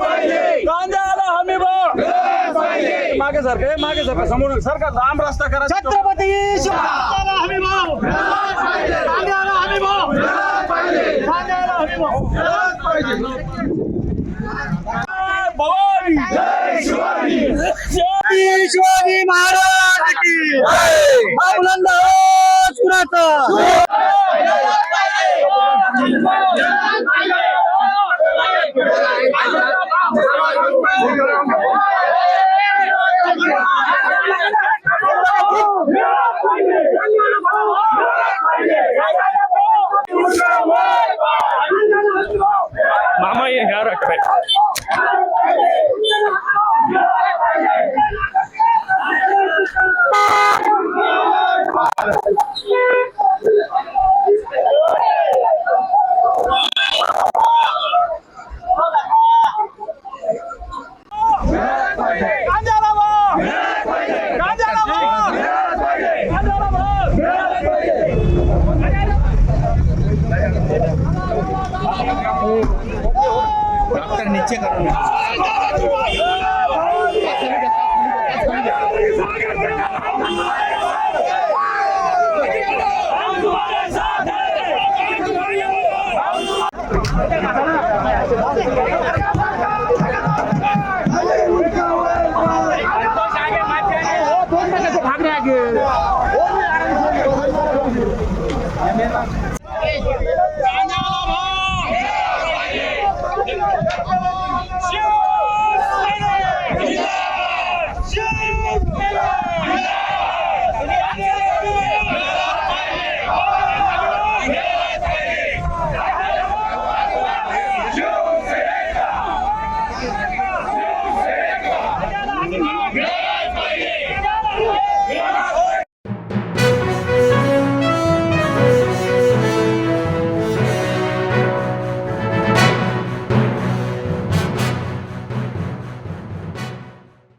कांद्याला हमी भाव मागे सारखं समोर सरकार लांब रस्ता करा. छत्रपती शिवरायाला हमी भाव, कांद्याला हमी भाव, कांद्याला हमी भाव. भवानी शिवाजी महाराज की हा बुलंद आवाज कुणाचा? मामा ये ह्या रखते डॉक्टर नीचे करो ना.